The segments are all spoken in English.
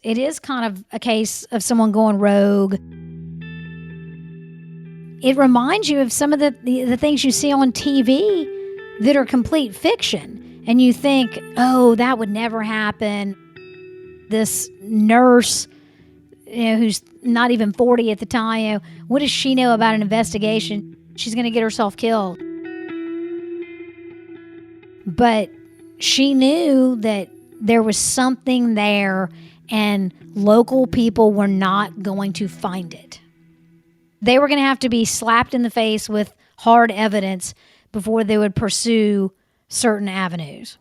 It is kind of a case of someone going rogue. It reminds you of some of the things you see on TV that are complete fiction. And you think, oh, that would never happen. This nurse, who's not even 40 at the time, what does she know about an investigation? She's going to get herself killed. But she knew that there was something there and local people were not going to find it. They were going to have to be slapped in the face with hard evidence before they would pursue certain avenues.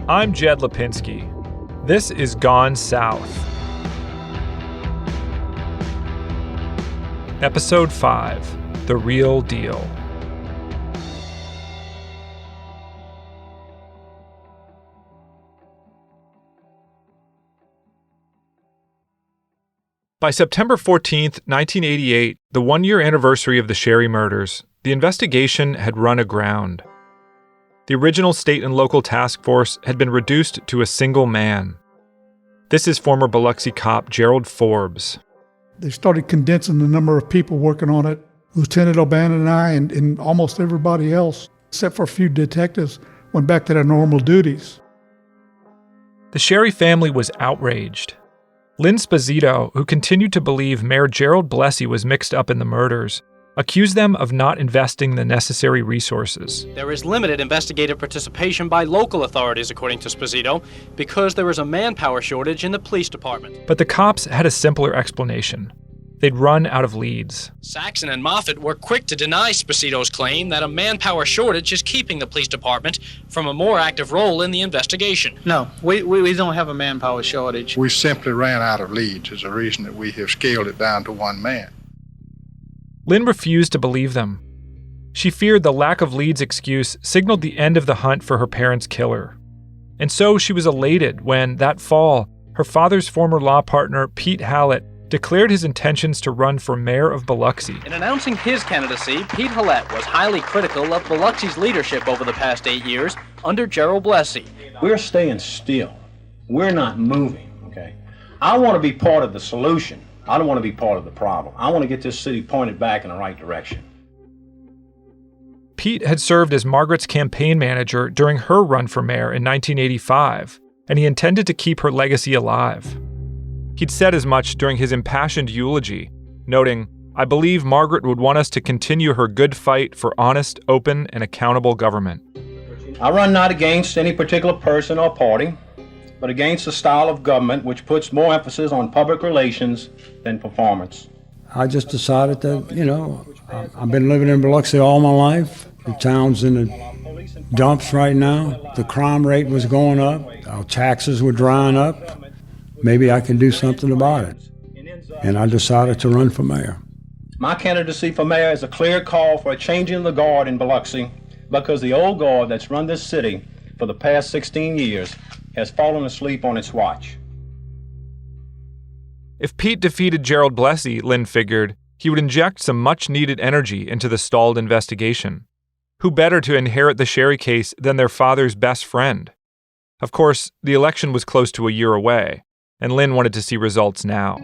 I'm Jed Lipinski. This is Gone South. Episode 5, The Real Deal. By September 14th, 1988, the one-year anniversary of the Sherry murders, the investigation had run aground. The original state and local task force had been reduced to a single man. This is former Biloxi cop Gerald Forbes. They started condensing the number of people working on it. Lieutenant O'Bannon and I and almost everybody else, except for a few detectives, went back to their normal duties. The Sherry family was outraged. Lynn Sposito, who continued to believe Mayor Gerald Blessey was mixed up in the murders, accused them of not investing the necessary resources. There is limited investigative participation by local authorities, according to Sposito, because there is a manpower shortage in the police department. But the cops had a simpler explanation. They'd run out of leads. Saxon and Moffat were quick to deny Sposito's claim that a manpower shortage is keeping the police department from a more active role in the investigation. No, we don't have a manpower shortage. We simply ran out of leads is the reason that we have scaled it down to one man. Lynn refused to believe them. She feared the lack of leads excuse signaled the end of the hunt for her parents' killer. And so she was elated when, that fall, her father's former law partner, Pete Hallett, declared his intentions to run for mayor of Biloxi. In announcing his candidacy, Pete Hallett was highly critical of Biloxi's leadership over the past 8 years under Gerald Blessey. We're staying still. We're not moving, okay? I want to be part of the solution. I don't want to be part of the problem. I want to get this city pointed back in the right direction. Pete had served as Margaret's campaign manager during her run for mayor in 1985, and he intended to keep her legacy alive. He'd said as much during his impassioned eulogy, noting, "I believe Margaret would want us to continue her good fight for honest, open, and accountable government." I run not against any particular person or party, but against a style of government which puts more emphasis on public relations than performance. I just decided that, I've been living in Biloxi all my life. The town's in the dumps right now. The crime rate was going up. Our taxes were drying up. Maybe I can do something about it. And I decided to run for mayor. My candidacy for mayor is a clear call for a change in the guard in Biloxi because the old guard that's run this city for the past 16 years has fallen asleep on its watch. If Pete defeated Gerald Blessey, Lynn figured, he would inject some much-needed energy into the stalled investigation. Who better to inherit the Sherry case than their father's best friend? Of course, the election was close to a year away, and Lynn wanted to see results now.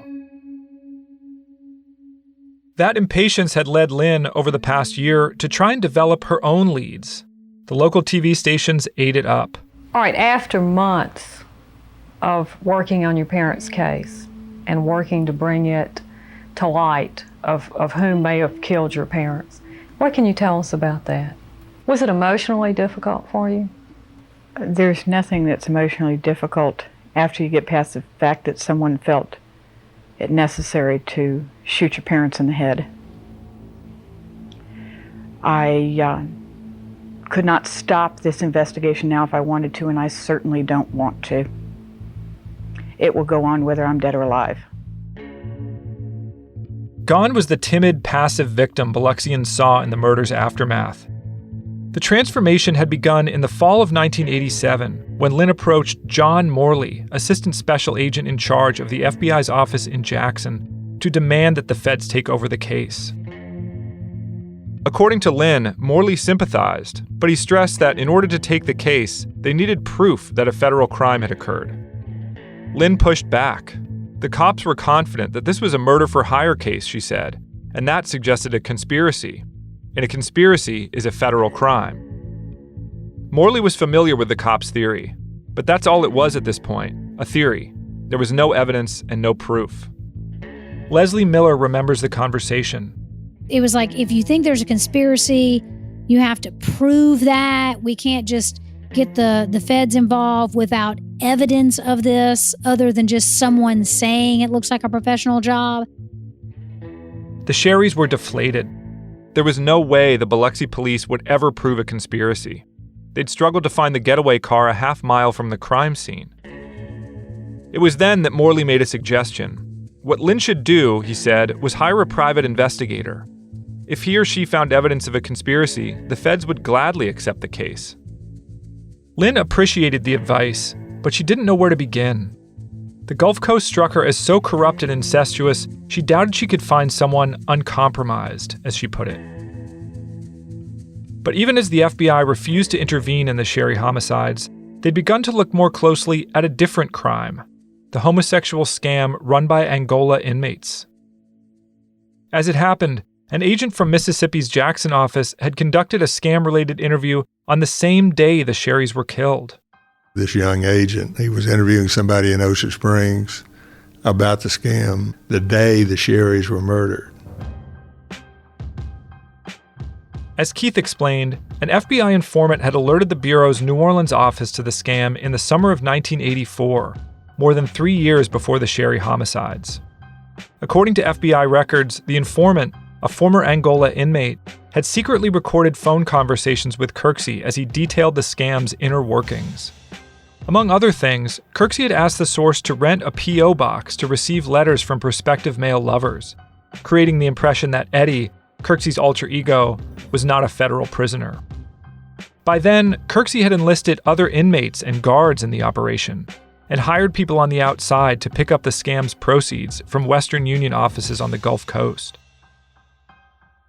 That impatience had led Lynn over the past year to try and develop her own leads. The local TV stations ate it up. All right, after months of working on your parents' case and working to bring it to light of whom may have killed your parents, what can you tell us about that? Was it emotionally difficult for you? There's nothing that's emotionally difficult after you get past the fact that someone felt it necessary to shoot your parents in the head. I could not stop this investigation now if I wanted to, and I certainly don't want to. It will go on whether I'm dead or alive. Gone was the timid, passive victim Biloxians saw in the murder's aftermath. The transformation had begun in the fall of 1987 when Lynn approached John Morley, assistant special agent in charge of the FBI's office in Jackson, to demand that the feds take over the case. According to Lynn, Morley sympathized, but he stressed that in order to take the case, they needed proof that a federal crime had occurred. Lynn pushed back. The cops were confident that this was a murder-for-hire case, she said, and that suggested a conspiracy. And a conspiracy is a federal crime. Morley was familiar with the cops' theory, but that's all it was at this point, a theory. There was no evidence and no proof. Leslie Miller remembers the conversation. It was like, if you think there's a conspiracy, you have to prove that. We can't just get the feds involved without evidence of this other than just someone saying it looks like a professional job. The Sherrys were deflated. There was no way the Biloxi police would ever prove a conspiracy. They'd struggled to find the getaway car a half mile from the crime scene. It was then that Morley made a suggestion. What Lynn should do, he said, was hire a private investigator. If he or she found evidence of a conspiracy, the feds would gladly accept the case. Lynn appreciated the advice, but she didn't know where to begin. The Gulf Coast struck her as so corrupt and incestuous, she doubted she could find someone uncompromised, as she put it. But even as the FBI refused to intervene in the Sherry homicides, they'd begun to look more closely at a different crime, the homosexual scam run by Angola inmates. As it happened, an agent from Mississippi's Jackson office had conducted a scam-related interview on the same day the Sherrys were killed. This young agent, he was interviewing somebody in Ocean Springs about the scam the day the Sherrys were murdered. As Keith explained, an FBI informant had alerted the Bureau's New Orleans office to the scam in the summer of 1984, more than 3 years before the Sherry homicides. According to FBI records, the informant, a former Angola inmate, had secretly recorded phone conversations with Kirksey as he detailed the scam's inner workings. Among other things, Kirksey had asked the source to rent a P.O. box to receive letters from prospective male lovers, creating the impression that Eddie, Kirksey's alter ego, was not a federal prisoner. By then, Kirksey had enlisted other inmates and guards in the operation, and hired people on the outside to pick up the scam's proceeds from Western Union offices on the Gulf Coast.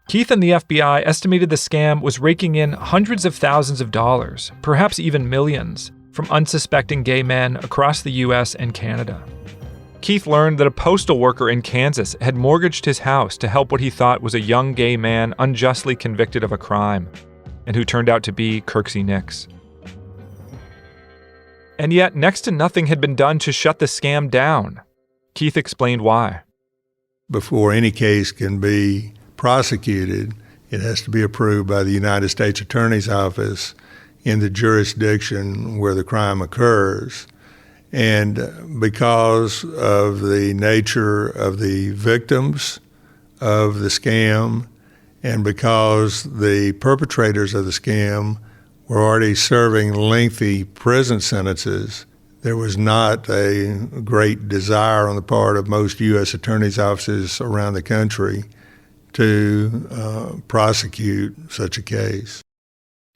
Keith and the FBI estimated the scam was raking in hundreds of thousands of dollars, perhaps even millions, from unsuspecting gay men across the U.S. and Canada. Keith learned that a postal worker in Kansas had mortgaged his house to help what he thought was a young gay man unjustly convicted of a crime, and who turned out to be Kirksey Nix. And yet, next to nothing had been done to shut the scam down. Keith explained why. Before any case can be prosecuted, it has to be approved by the United States Attorney's Office in the jurisdiction where the crime occurs. And because of the nature of the victims of the scam, and because the perpetrators of the scam were already serving lengthy prison sentences, there was not a great desire on the part of most U.S. attorneys' offices around the country to prosecute such a case.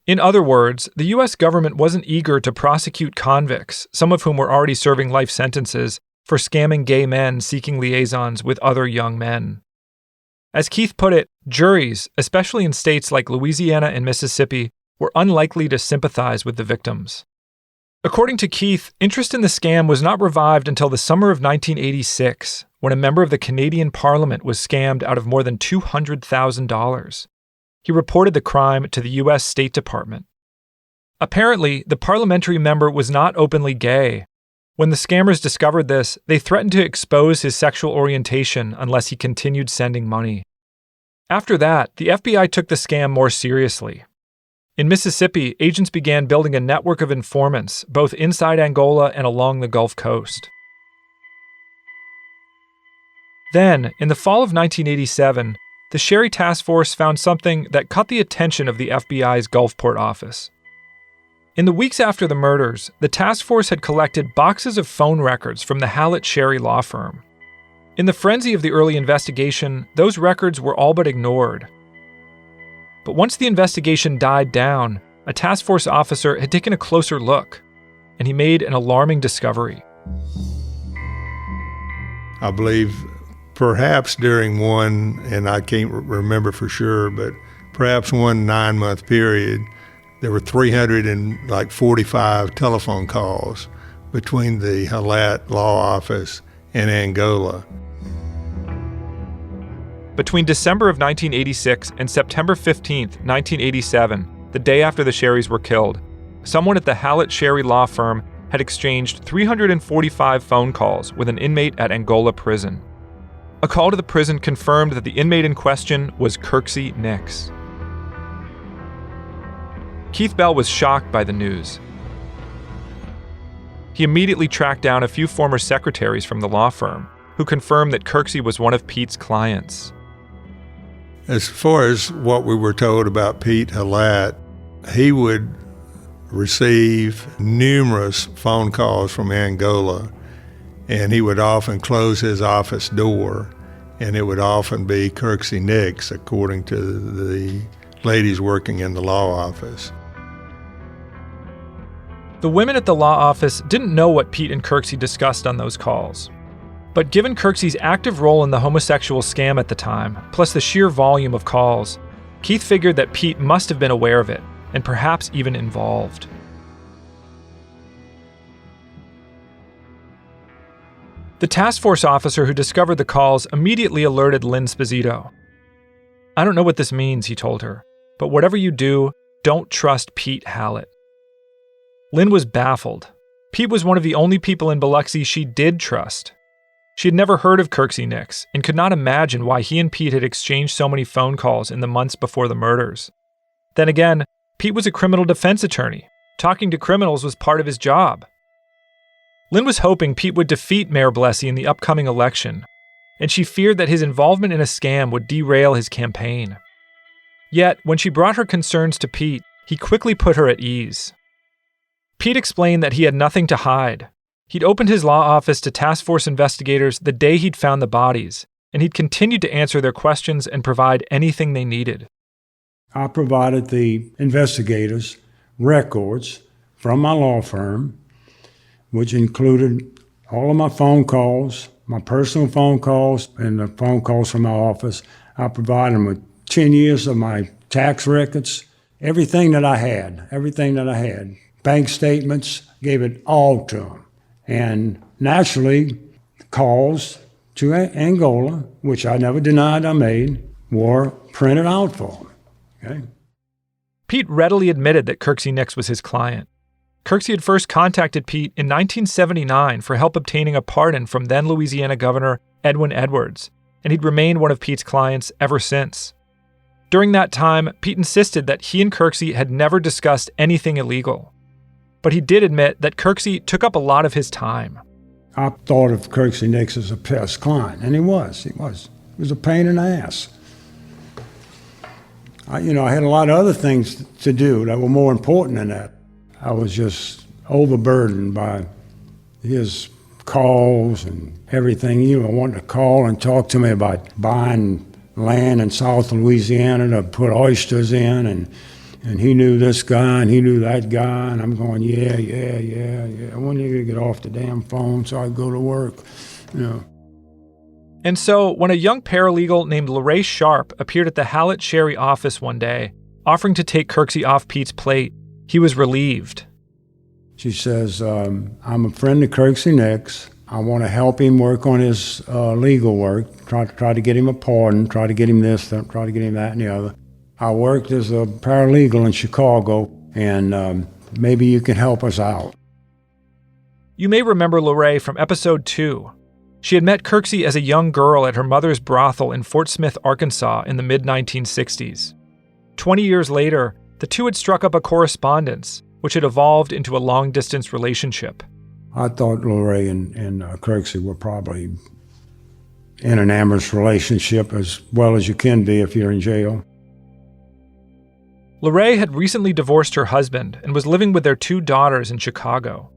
In other words, the U.S. government wasn't eager to prosecute convicts, some of whom were already serving life sentences, for scamming gay men seeking liaisons with other young men. As Keith put it, juries, especially in states like Louisiana and Mississippi, were unlikely to sympathize with the victims. According to Keith, interest in the scam was not revived until the summer of 1986, when a member of the Canadian Parliament was scammed out of more than $200,000. He reported the crime to the U.S. State Department. Apparently, the parliamentary member was not openly gay. When the scammers discovered this, they threatened to expose his sexual orientation unless he continued sending money. After that, the FBI took the scam more seriously. In Mississippi, agents began building a network of informants, both inside Angola and along the Gulf Coast. Then, in the fall of 1987, the Sherry Task Force found something that caught the attention of the FBI's Gulfport office. In the weeks after the murders, the task force had collected boxes of phone records from the Hallett Sherry law firm. In the frenzy of the early investigation, those records were all but ignored. But once the investigation died down, a task force officer had taken a closer look, and he made an alarming discovery. I believe perhaps during one, and I can't remember for sure, but perhaps one 9-month period, there were 345 telephone calls between the Hallett law office and Angola. Between December of 1986 and September 15, 1987, the day after the Sherrys were killed, someone at the Hallett Sherry law firm had exchanged 345 phone calls with an inmate at Angola prison. A call to the prison confirmed that the inmate in question was Kirksey Nix. Keith Bell was shocked by the news. He immediately tracked down a few former secretaries from the law firm, who confirmed that Kirksey was one of Pete's clients. As far as what we were told about Pete Hallett, he would receive numerous phone calls from Angola, and he would often close his office door, and it would often be Kirksey Nix, according to the ladies working in the law office. The women at the law office didn't know what Pete and Kirksey discussed on those calls. But given Kirksey's active role in the homosexual scam at the time, plus the sheer volume of calls, Keith figured that Pete must have been aware of it, and perhaps even involved. The task force officer who discovered the calls immediately alerted Lynn Sposito. "I don't know what this means," he told her, "but whatever you do, don't trust Pete Hallett." Lynn was baffled. Pete was one of the only people in Biloxi she did trust. She had never heard of Kirksey Nix and could not imagine why he and Pete had exchanged so many phone calls in the months before the murders. Then again, Pete was a criminal defense attorney. Talking to criminals was part of his job. Lynn was hoping Pete would defeat Mayor Blessy in the upcoming election, and she feared that his involvement in a scam would derail his campaign. Yet, when she brought her concerns to Pete, he quickly put her at ease. Pete explained that he had nothing to hide. He'd opened his law office to task force investigators the day he'd found the bodies, and he'd continued to answer their questions and provide anything they needed. I provided the investigators records from my law firm, which included all of my phone calls, my personal phone calls, and the phone calls from my office. I provided them with 10 years of my tax records, everything that I had. Bank statements, gave it all to them. And naturally, calls to Angola, which I never denied I made, were printed out for them. Okay? Pete readily admitted that Kirksey Nix was his client. Kirksey had first contacted Pete in 1979 for help obtaining a pardon from then Louisiana Governor Edwin Edwards, and he'd remained one of Pete's clients ever since. During that time, Pete insisted that he and Kirksey had never discussed anything illegal. But he did admit that Kirksey took up a lot of his time. I thought of Kirksey Nix as a pest client, and he was. He was a pain in the ass. I had a lot of other things to do that were more important than that. I was just overburdened by his calls and everything. Wanted to call and talk to me about buying land in South Louisiana to put oysters in, and he knew this guy and he knew that guy, and I'm going, yeah. When are you gonna get off the damn phone so I go to work? And so, when a young paralegal named Lorraine Sharp appeared at the Hallett Sherry office one day, offering to take Kirksey off Pete's plate, he was relieved. She says, I'm a friend of Kirksey Nix. I want to help him work on his legal work, try to get him a pardon, try to get him this, try to get him that and the other. I worked as a paralegal in Chicago, and maybe you can help us out. You may remember Lorraine from episode 2. She had met Kirksey as a young girl at her mother's brothel in Fort Smith, Arkansas in the mid-1960s. 20 years later, the two had struck up a correspondence, which had evolved into a long-distance relationship. I thought Lorraine and Kirksey were probably in an amorous relationship as well as you can be if you're in jail. Lorraine had recently divorced her husband and was living with their 2 daughters in Chicago.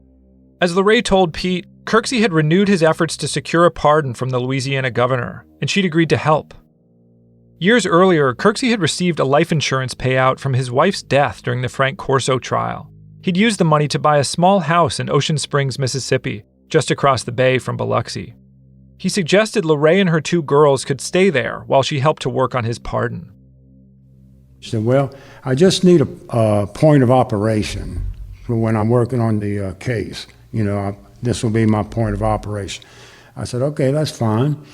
As Lorraine told Pete, Kirksey had renewed his efforts to secure a pardon from the Louisiana governor, and she'd agreed to help. Years earlier, Kirksey had received a life insurance payout from his wife's death during the Frank Corso trial. He'd used the money to buy a small house in Ocean Springs, Mississippi, just across the bay from Biloxi. He suggested Lorraine and her 2 girls could stay there while she helped to work on his pardon. She said, well, I just need a point of operation for when I'm working on the case. This will be my point of operation. I said, okay, that's fine.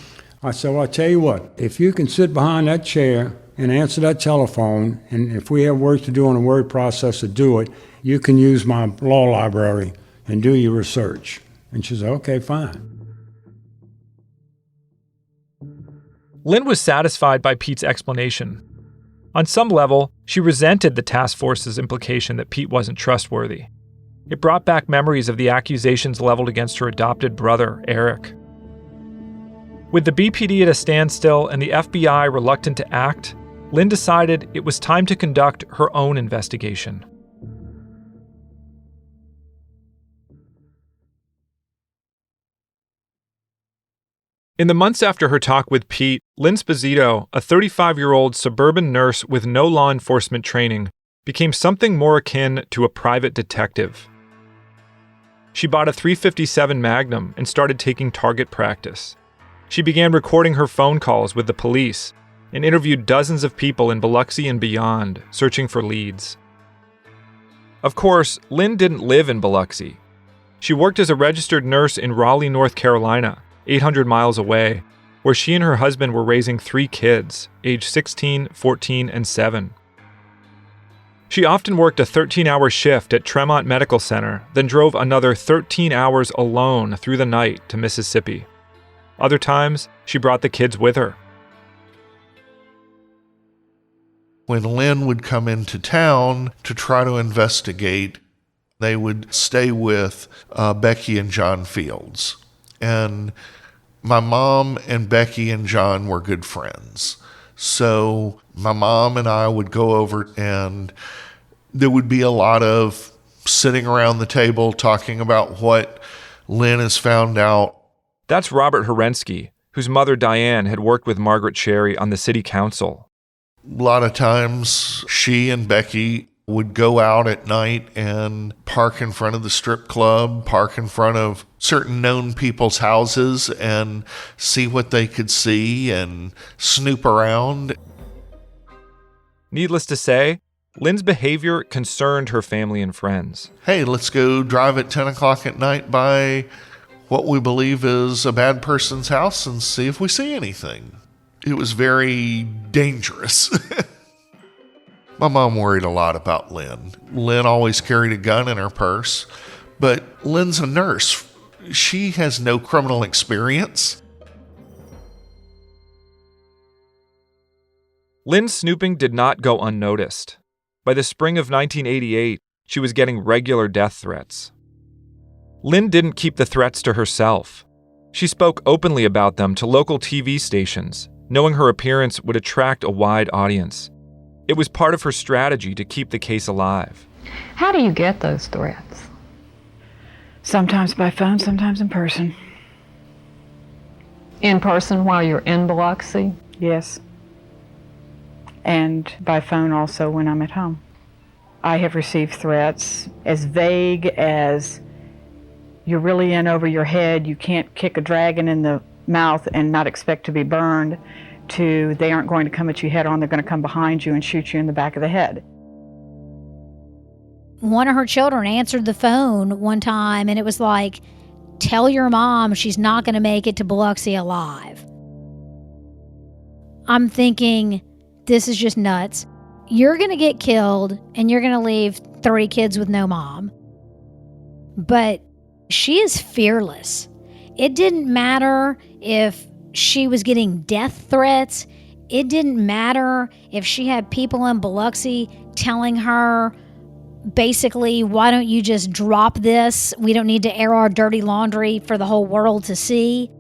I said, well, I'll tell you what, if you can sit behind that chair and answer that telephone, and if we have work to do on the word process to do it, you can use my law library and do your research. And she said, okay, fine. Lynn was satisfied by Pete's explanation. On some level, she resented the task force's implication that Pete wasn't trustworthy. It brought back memories of the accusations leveled against her adopted brother, Eric. With the BPD at a standstill and the FBI reluctant to act, Lynn decided it was time to conduct her own investigation. In the months after her talk with Pete, Lynn Sposito, a 35-year-old suburban nurse with no law enforcement training, became something more akin to a private detective. She bought a .357 Magnum and started taking target practice. She began recording her phone calls with the police and interviewed dozens of people in Biloxi and beyond, searching for leads. Of course, Lynn didn't live in Biloxi. She worked as a registered nurse in Raleigh, North Carolina, 800 miles away, where she and her husband were raising 3 kids, aged 16, 14, and 7. She often worked a 13-hour shift at Tremont Medical Center, then drove another 13 hours alone through the night to Mississippi. Other times, she brought the kids with her. When Lynn would come into town to try to investigate, they would stay with Becky and John Fields. And my mom and Becky and John were good friends. So my mom and I would go over, and there would be a lot of sitting around the table talking about what Lynn has found out. That's Robert Herensky, whose mother Diane had worked with Margaret Cherry on the city council. A lot of times she and Becky would go out at night and park in front of the strip club, park in front of certain known people's houses and see what they could see and snoop around. Needless to say, Lynn's behavior concerned her family and friends. Hey, let's go drive at 10 o'clock at night by what we believe is a bad person's house and see if we see anything. It was very dangerous. My mom worried a lot about Lynn. Lynn always carried a gun in her purse, but Lynn's a nurse. She has no criminal experience. Lynn's snooping did not go unnoticed. By the spring of 1988, she was getting regular death threats. Lynn didn't keep the threats to herself. She spoke openly about them to local TV stations, knowing her appearance would attract a wide audience. It was part of her strategy to keep the case alive. How do you get those threats? Sometimes by phone, sometimes in person. In person while you're in Biloxi? Yes. And by phone also when I'm at home. I have received threats as vague as you're really in over your head, you can't kick a dragon in the mouth and not expect to be burned, to they aren't going to come at you head on, they're going to come behind you and shoot you in the back of the head. One of her children answered the phone one time and it was like, tell your mom she's not going to make it to Biloxi alive. I'm thinking, this is just nuts. You're going to get killed and you're going to leave 3 kids with no mom. But she is fearless. It didn't matter if she was getting death threats. It didn't matter if she had people in Biloxi telling her, basically, why don't you just drop this? We don't need to air our dirty laundry for the whole world to see.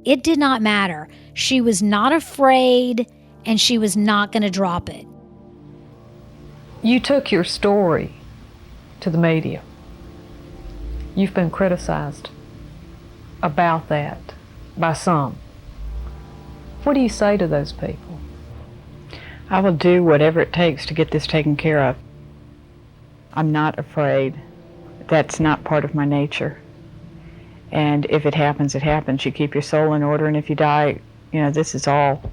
It did not matter. She was not afraid, and she was not going to drop it. You took your story to the media. You've been criticized about that by some. What do you say to those people? I will do whatever it takes to get this taken care of. I'm not afraid. That's not part of my nature. And if it happens, it happens. You keep your soul in order, and if you die, this is all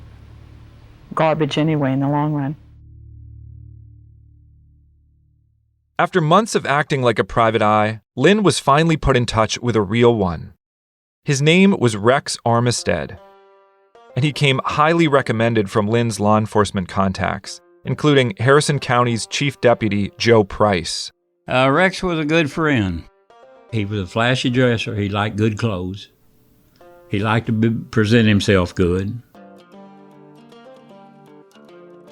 garbage anyway in the long run. After months of acting like a private eye, Lynn was finally put in touch with a real one. His name was Rex Armistead, and he came highly recommended from Lynn's law enforcement contacts, including Harrison County's Chief Deputy Joe Price. Rex was a good friend. He was a flashy dresser. He liked good clothes. He liked to present himself good.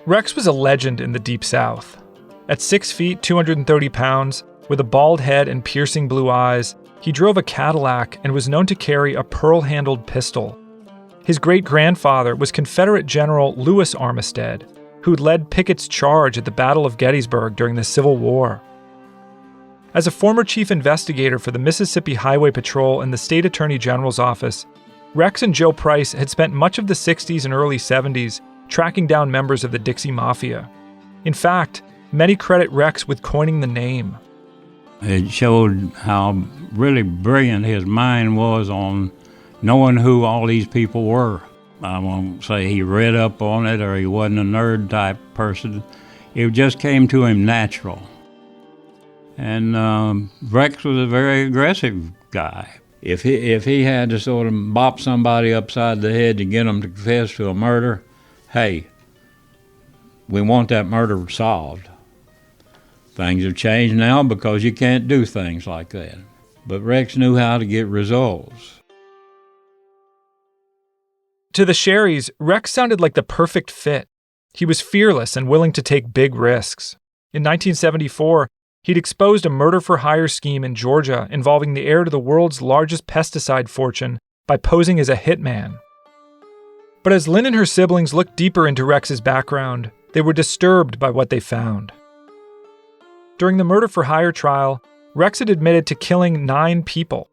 Rex was a legend in the Deep South. At 6 feet, 230 pounds, with a bald head and piercing blue eyes, he drove a Cadillac and was known to carry a pearl-handled pistol. His great-grandfather was Confederate General Lewis Armistead, who led Pickett's charge at the Battle of Gettysburg during the Civil War. As a former chief investigator for the Mississippi Highway Patrol and the State Attorney General's office, Rex and Joe Price had spent much of the 60s and early 70s tracking down members of the Dixie Mafia. In fact, many credit Rex with coining the name. It showed how really brilliant his mind was on knowing who all these people were. I won't say he read up on it or he wasn't a nerd type person. It just came to him natural. And Rex was a very aggressive guy. If he had to sort of bop somebody upside the head to get them to confess to a murder, hey, we want that murder solved. Things have changed now because you can't do things like that. But Rex knew how to get results. To the Sherrys, Rex sounded like the perfect fit. He was fearless and willing to take big risks. In 1974, he'd exposed a murder-for-hire scheme in Georgia involving the heir to the world's largest pesticide fortune by posing as a hitman. But as Lynn and her siblings looked deeper into Rex's background, they were disturbed by what they found. During the murder-for-hire trial, Rex had admitted to killing 9 people.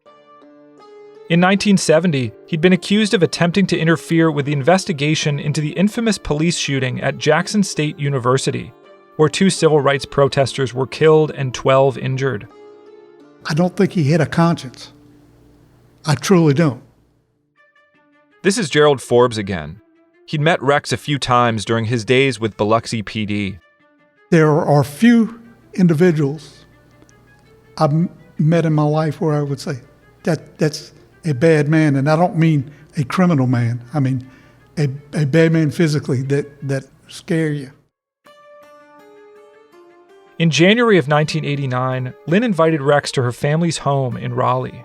In 1970, he'd been accused of attempting to interfere with the investigation into the infamous police shooting at Jackson State University, where 2 civil rights protesters were killed and 12 injured. I don't think he had a conscience. I truly don't. This is Gerald Forbes again. He'd met Rex a few times during his days with Biloxi PD. There are few individuals I've met in my life where I would say that's a bad man, and I don't mean a criminal man. I mean a bad man physically that scare you. In January of 1989, Lynn invited Rex to her family's home in Raleigh.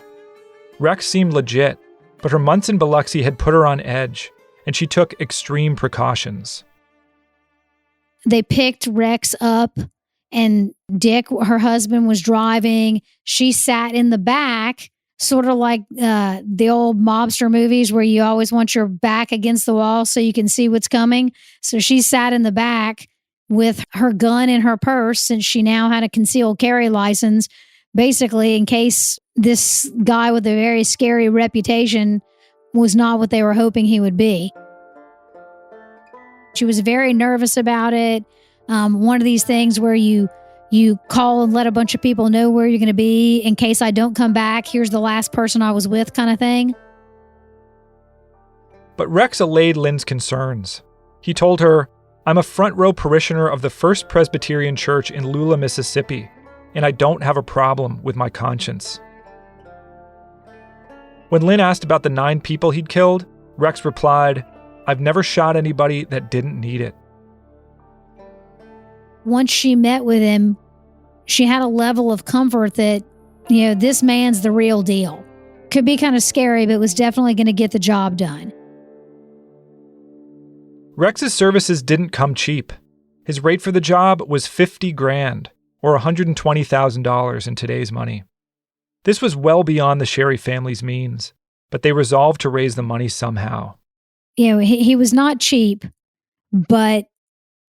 Rex seemed legit, but her months in Biloxi had put her on edge, and she took extreme precautions. They picked Rex up, and Dick, her husband, was driving. She sat in the back, sort of like the old mobster movies where you always want your back against the wall so you can see what's coming. So she sat in the back with her gun in her purse, since she now had a concealed carry license, basically in case this guy with a very scary reputation was not what they were hoping he would be. She was very nervous about it. One of these things where you call and let a bunch of people know where you're going to be in case I don't come back. Here's the last person I was with, kind of thing. But Rex allayed Lynn's concerns. He told her, "I'm a front row parishioner of the First Presbyterian Church in Lula, Mississippi, and I don't have a problem with my conscience." When Lynn asked about the 9 people he'd killed, Rex replied, "I've never shot anybody that didn't need it." Once she met with him, she had a level of comfort that, this man's the real deal. Could be kind of scary, but was definitely going to get the job done. Rex's services didn't come cheap. His rate for the job was $50,000, or $120,000 in today's money. This was well beyond the Sherry family's means, but they resolved to raise the money somehow. He was not cheap, but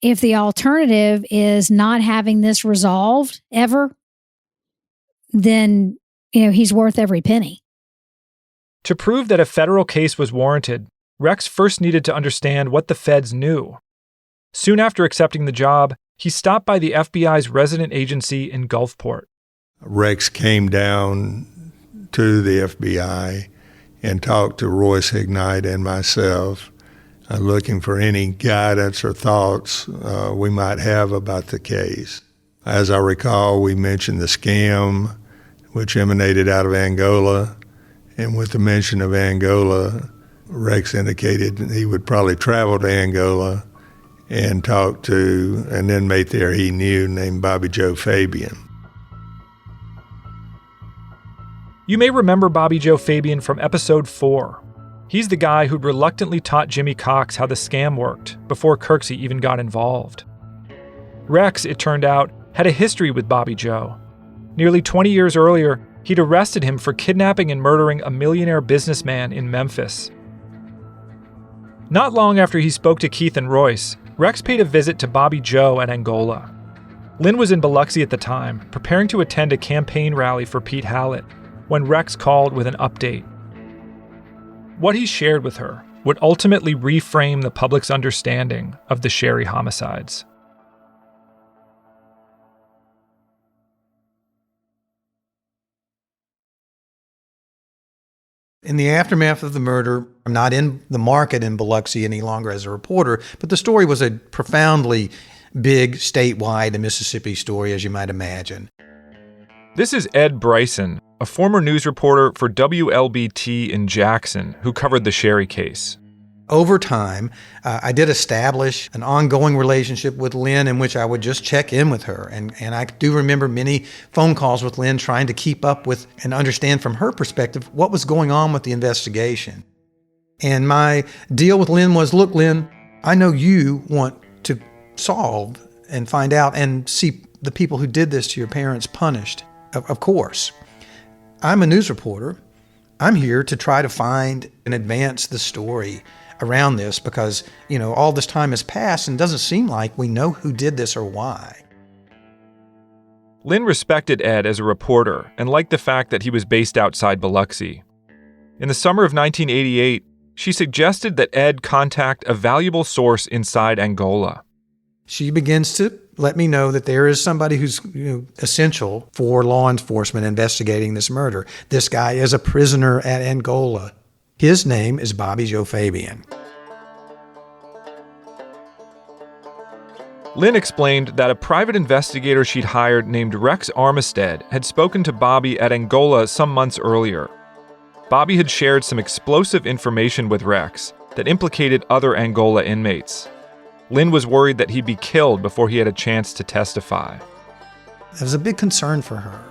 if the alternative is not having this resolved ever, then, he's worth every penny. To prove that a federal case was warranted, Rex first needed to understand what the feds knew. Soon after accepting the job, he stopped by the FBI's resident agency in Gulfport. Rex came down to the FBI and talked to Royce Ignite and myself, looking for any guidance or thoughts we might have about the case. As I recall, we mentioned the scam, which emanated out of Angola. And with the mention of Angola, Rex indicated he would probably travel to Angola and talk to an inmate there he knew named Bobby Joe Fabian. You may remember Bobby Joe Fabian from episode 4. He's the guy who'd reluctantly taught Jimmy Cox how the scam worked before Kirksey even got involved. Rex, it turned out, had a history with Bobby Joe. Nearly 20 years earlier, he'd arrested him for kidnapping and murdering a millionaire businessman in Memphis. Not long after he spoke to Keith and Royce, Rex paid a visit to Bobby Joe at Angola. Lynn was in Biloxi at the time, preparing to attend a campaign rally for Pete Hallett, when Rex called with an update. What he shared with her would ultimately reframe the public's understanding of the Sherry homicides. In the aftermath of the murder, I'm not in the market in Biloxi any longer as a reporter, but the story was a profoundly big statewide and Mississippi story, as you might imagine. This is Ed Bryson, a former news reporter for WLBT in Jackson, who covered the Sherry case. Over time, I did establish an ongoing relationship with Lynn in which I would just check in with her. And I do remember many phone calls with Lynn trying to keep up with and understand from her perspective what was going on with the investigation. And my deal with Lynn was, look, Lynn, I know you want to solve and find out and see the people who did this to your parents punished. Of course. I'm a news reporter. I'm here to try to find and advance the story around this because, all this time has passed and it doesn't seem like we know who did this or why. Lynn respected Ed as a reporter and liked the fact that he was based outside Biloxi. In the summer of 1988, she suggested that Ed contact a valuable source inside Angola. She begins to let me know that there is somebody who's essential for law enforcement investigating this murder. This guy is a prisoner at Angola. His name is Bobby Joe Fabian. Lynn explained that a private investigator she'd hired named Rex Armistead had spoken to Bobby at Angola some months earlier. Bobby had shared some explosive information with Rex that implicated other Angola inmates. Lynn was worried that he'd be killed before he had a chance to testify. It was a big concern for her.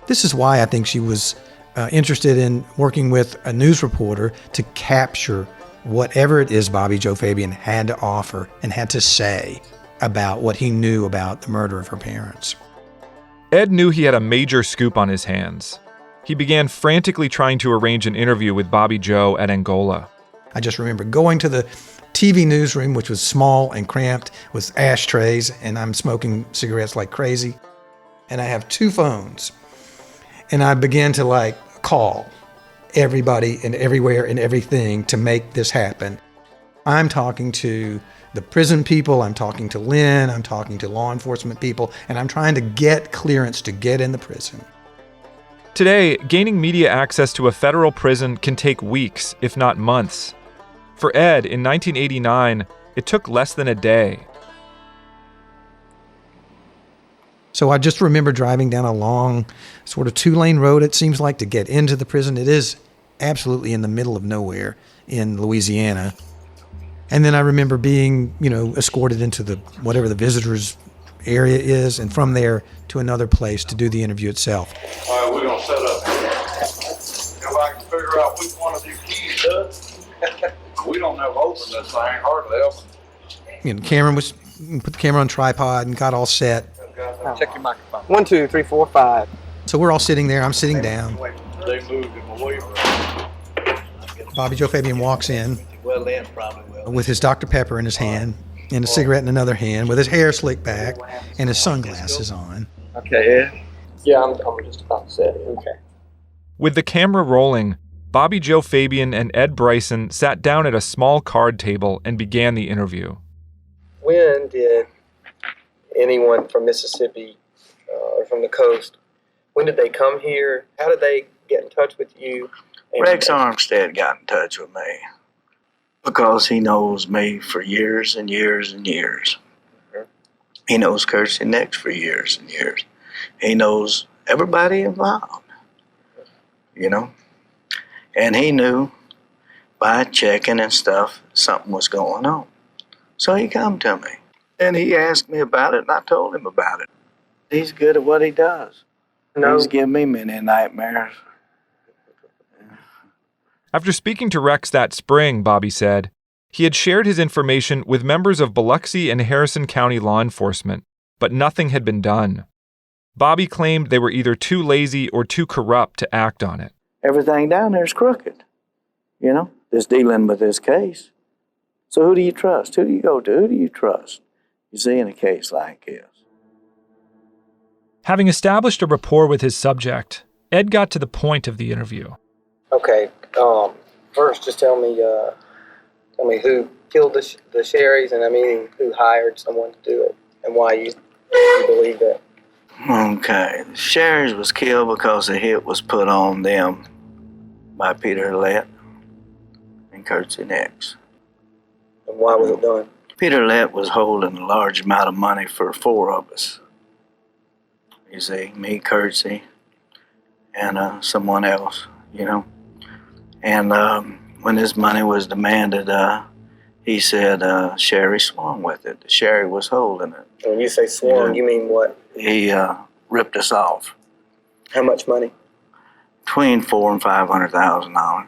This is why I think she was interested in working with a news reporter to capture whatever it is Bobby Joe Fabian had to offer and had to say about what he knew about the murder of her parents. Ed knew he had a major scoop on his hands. He began frantically trying to arrange an interview with Bobby Joe at Angola. I just remember going to the TV newsroom, which was small and cramped with ashtrays, and I'm smoking cigarettes like crazy. And I have 2 phones. And I began to call everybody and everywhere and everything to make this happen. I'm talking to the prison people, I'm talking to Lynn, I'm talking to law enforcement people, and I'm trying to get clearance to get in the prison. Today, gaining media access to a federal prison can take weeks, if not months. For Ed, in 1989, it took less than a day. So I just remember driving down a long, sort of 2-lane road, it seems like, to get into the prison. It is absolutely in the middle of nowhere in Louisiana. And then I remember being, escorted into whatever the visitors area is, and from there to another place to do the interview itself. All right, we're going to set up. If I can figure out which one of these keys does. We don't know open this thing, hardly open. Cameron put the camera on tripod and got all set. Check your microphone. 1, 2, 3, 4, 5. So we're all sitting there. I'm sitting down. They moved him away. Bobby Joe Fabian walks in Lynn probably will. with his Dr. Pepper in his hand and a cigarette in another hand, with his hair slicked back and his sunglasses on. Okay, Ed? Yeah, I'm just about to set it. Okay. With the camera rolling, Bobby Joe Fabian and Ed Bryson sat down at a small card table and began the interview. When did anyone from Mississippi or from the coast, when did they come here? How did they get in touch with you? Rex Armistead got in touch with me because he knows me for years and years and years. He knows Courtesy Nix for years and years. He knows everybody involved, you know. And he knew by checking and stuff something was going on. So he come to me. And he asked me about it, and I told him about it. He's good at what he does. No. He's given me many nightmares. After speaking to Rex that spring, Bobby said, he had shared his information with members of Biloxi and Harrison County law enforcement, but nothing had been done. Bobby claimed they were either too lazy or too corrupt to act on it. Everything down there is crooked, you know, just dealing with this case. So who do you trust? Who do you go to? Who do you trust? You see, in a case like this. Having established a rapport with his subject, Ed got to the point of the interview. Okay, first just tell me who killed the Sherrys, and I mean who hired someone to do it, and why you believe that. Okay, the Sherrys was killed because a hit was put on them by Peter Hallett and Courtesy Nix. And why was it done? Peter Hallett was holding a large amount of money for 4 of us. You see, me, Courtesy, and someone else, you know. And when this money was demanded, he said Sherry swung with it. Sherry was holding it. When you say swung, you mean what? He ripped us off. How much money? Between $400,000 and $500,000.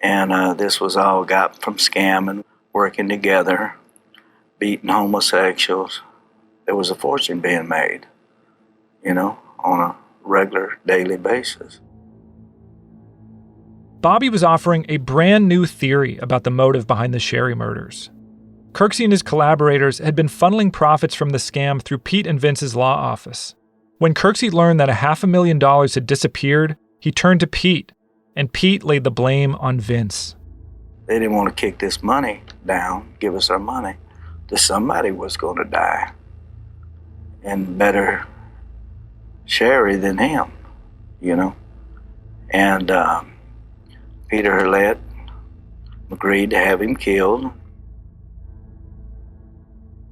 And this was all got from scamming, working together, beating homosexuals. There was a fortune being made, you know, on a regular daily basis. Bobby was offering a brand new theory about the motive behind the Sherry murders. Kirksey and his collaborators had been funneling profits from the scam through Pete and Vince's law office. When Kirksey learned that $500,000 had disappeared, he turned to Pete, and Pete laid the blame on Vince. They didn't want to kick this money down, give us our money. That somebody was going to die. And better Sherry than him, you know. And Peter Hallett agreed to have him killed.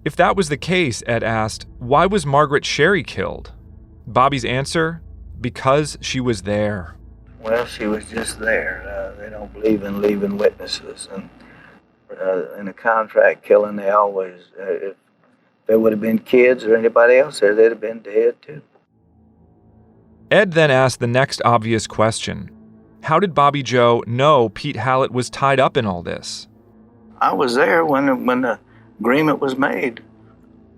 If that was the case, Ed asked, why was Margaret Sherry killed? Bobby's answer, because she was there. Well, she was just there. They don't believe in leaving witnesses. And in a contract killing, they always, if there would have been kids or anybody else there, they'd have been dead too. Ed then asked the next obvious question. How did Bobby Joe know Pete Hallett was tied up in all this? I was there when the agreement was made.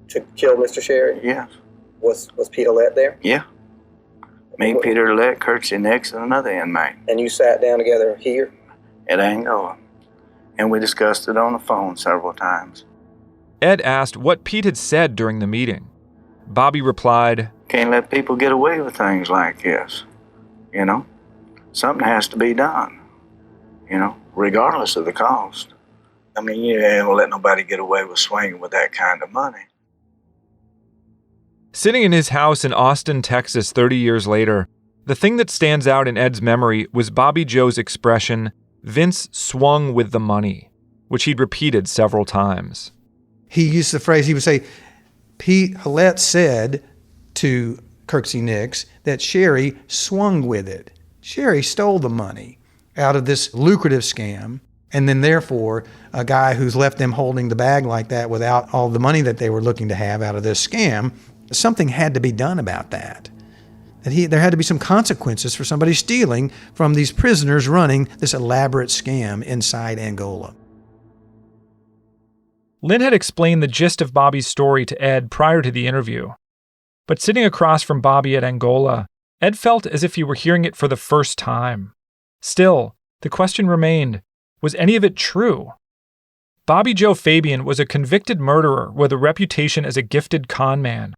To kill Mr. Sherry? Yes. Was Pete Hallett there? Yeah. Me, Peter Hallett, Courtesy Nix, and another inmate. And you sat down together here? At Angola. And we discussed it on the phone several times. Ed asked what Pete had said during the meeting. Bobby replied, Can't let people get away with things like this, you know? Something has to be done, you know, regardless of the cost. I mean, you don't let nobody get away with swinging with that kind of money. Sitting in his house in Austin, Texas 30 years later, the thing that stands out in Ed's memory was Bobby Joe's expression, Vince swung with the money, which he'd repeated several times. He used the phrase, he would say, Pete Hallett said to Courtesy Nix that Sherry swung with it. Sherry stole the money out of this lucrative scam, and then therefore a guy who's left them holding the bag like that without all the money that they were looking to have out of this scam, something had to be done about that. There had to be some consequences for somebody stealing from these prisoners running this elaborate scam inside Angola. Lynn had explained the gist of Bobby's story to Ed prior to the interview. But sitting across from Bobby at Angola, Ed felt as if he were hearing it for the first time. Still, the question remained, was any of it true? Bobby Joe Fabian was a convicted murderer with a reputation as a gifted con man.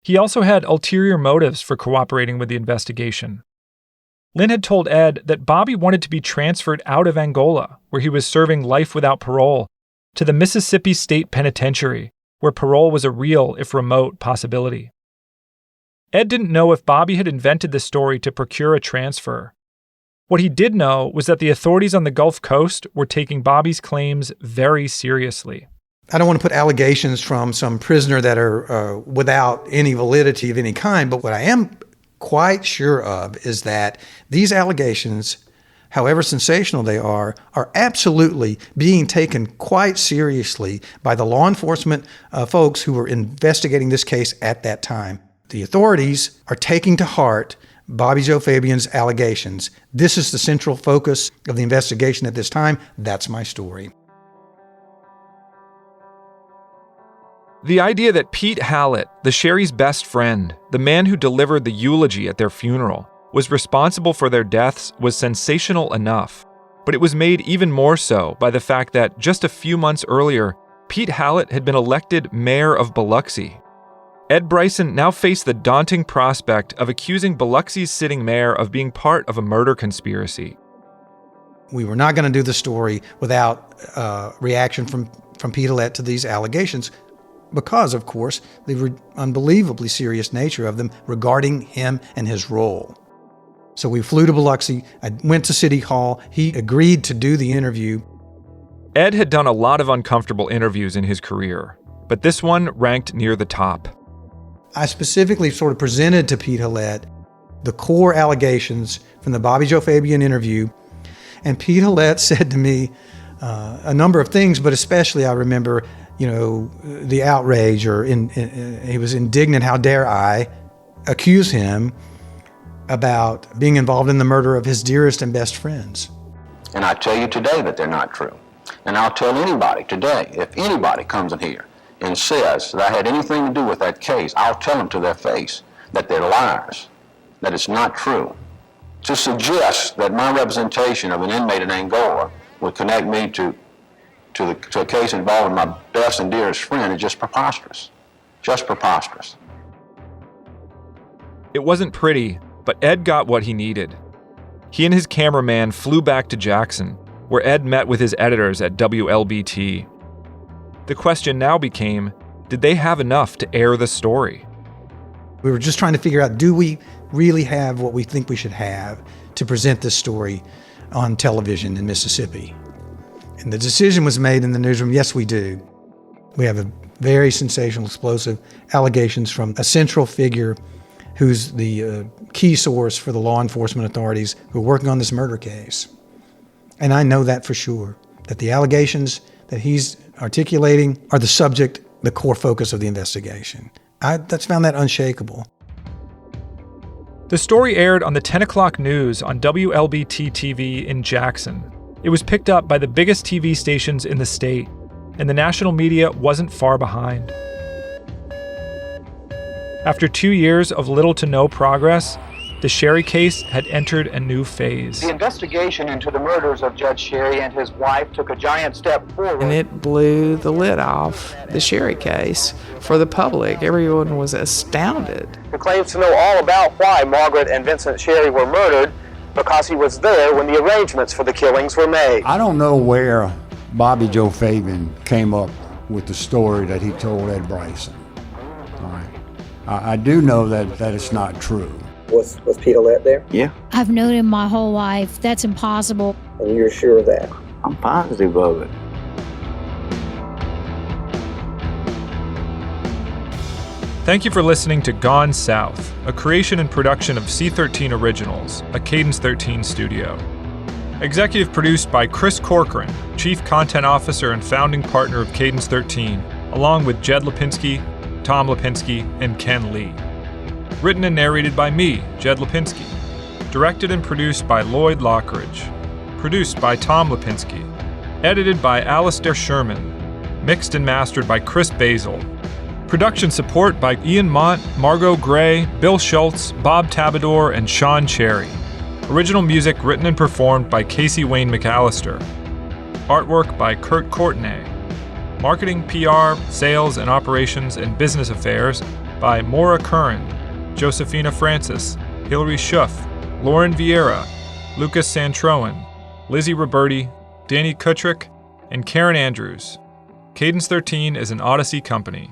He also had ulterior motives for cooperating with the investigation. Lynn had told Ed that Bobby wanted to be transferred out of Angola, where he was serving life without parole, to the Mississippi State Penitentiary, where parole was a real, if remote, possibility. Ed didn't know if Bobby had invented the story to procure a transfer. What he did know was that the authorities on the Gulf Coast were taking Bobby's claims very seriously. I don't want to put allegations from some prisoner that are without any validity of any kind, but what I am quite sure of is that these allegations, however sensational they are absolutely being taken quite seriously by the law enforcement folks who were investigating this case at that time. The authorities are taking to heart Bobby Joe Fabian's allegations. This is the central focus of the investigation at this time. That's my story. The idea that Pete Hallett, the Sherry's best friend, the man who delivered the eulogy at their funeral, was responsible for their deaths was sensational enough. But it was made even more so by the fact that just a few months earlier, Pete Hallett had been elected mayor of Biloxi. Ed Bryson now faced the daunting prospect of accusing Biloxi's sitting mayor of being part of a murder conspiracy. We were not going to do the story without reaction from Pete Hallett to these allegations because, of course, the unbelievably serious nature of them regarding him and his role. So we flew to Biloxi. I went to City Hall. He agreed to do the interview. Ed had done a lot of uncomfortable interviews in his career, but this one ranked near the top. I specifically sort of presented to Pete Hallett the core allegations from the Bobby Joe Fabian interview, and Pete Hallett said to me a number of things, but especially I remember, the outrage, or he was indignant, how dare I accuse him about being involved in the murder of his dearest and best friends. And I tell you today that they're not true. And I'll tell anybody today, if anybody comes in here and says that I had anything to do with that case, I'll tell them to their face that they're liars, that it's not true. To suggest that my representation of an inmate in Angola would connect me to a case involving my best and dearest friend is just preposterous. Just preposterous. It wasn't pretty, but Ed got what he needed. He and his cameraman flew back to Jackson, where Ed met with his editors at WLBT. The question now became, did they have enough to air the story? We were just trying to figure out, do we really have what we think we should have to present this story on television in Mississippi? And the decision was made in the newsroom, yes, we do. We have a very sensational, explosive allegations from a central figure who's the key source for the law enforcement authorities who are working on this murder case. And I know that for sure, that the allegations that he's articulating are the subject, the core focus of the investigation. That's found that unshakable. The story aired on the 10 o'clock news on WLBT TV in Jackson. It was picked up by the biggest TV stations in the state, and the national media wasn't far behind. After 2 years of little to no progress, the Sherry case had entered a new phase. The investigation into the murders of Judge Sherry and his wife took a giant step forward. And it blew the lid off the Sherry case for the public. Everyone was astounded. Who claims to know all about why Margaret and Vincent Sherry were murdered because he was there when the arrangements for the killings were made. I don't know where Bobby Joe Fabian came up with the story that he told Ed Bryson. All right. I do know that it's not true. Was Pete Hallett there? Yeah. I've known him my whole life. That's impossible. And you're sure of that? I'm positive of it. Thank you for listening to Gone South, a creation and production of C13 Originals, a Cadence 13 studio. Executive produced by Chris Corcoran, Chief Content Officer and founding partner of Cadence 13, along with Jed Lipinski, Tom Lipinski, and Ken Lee. Written and narrated by me, Jed Lipinski. Directed and produced by Lloyd Lockridge. Produced by Tom Lipinski. Edited by Alistair Sherman. Mixed and mastered by Chris Basil. Production support by Ian Mott, Margot Gray, Bill Schultz, Bob Tabador, and Sean Cherry. Original music written and performed by Casey Wayne McAllister. Artwork by Kurt Courtenay. Marketing, PR, sales, and operations and business affairs by Maura Curran, Josephina Francis, Hilary Schuff, Lauren Vieira, Lucas Santroen, Lizzie Roberti, Danny Kutrick, and Karen Andrews. Cadence 13 is an Audacy company.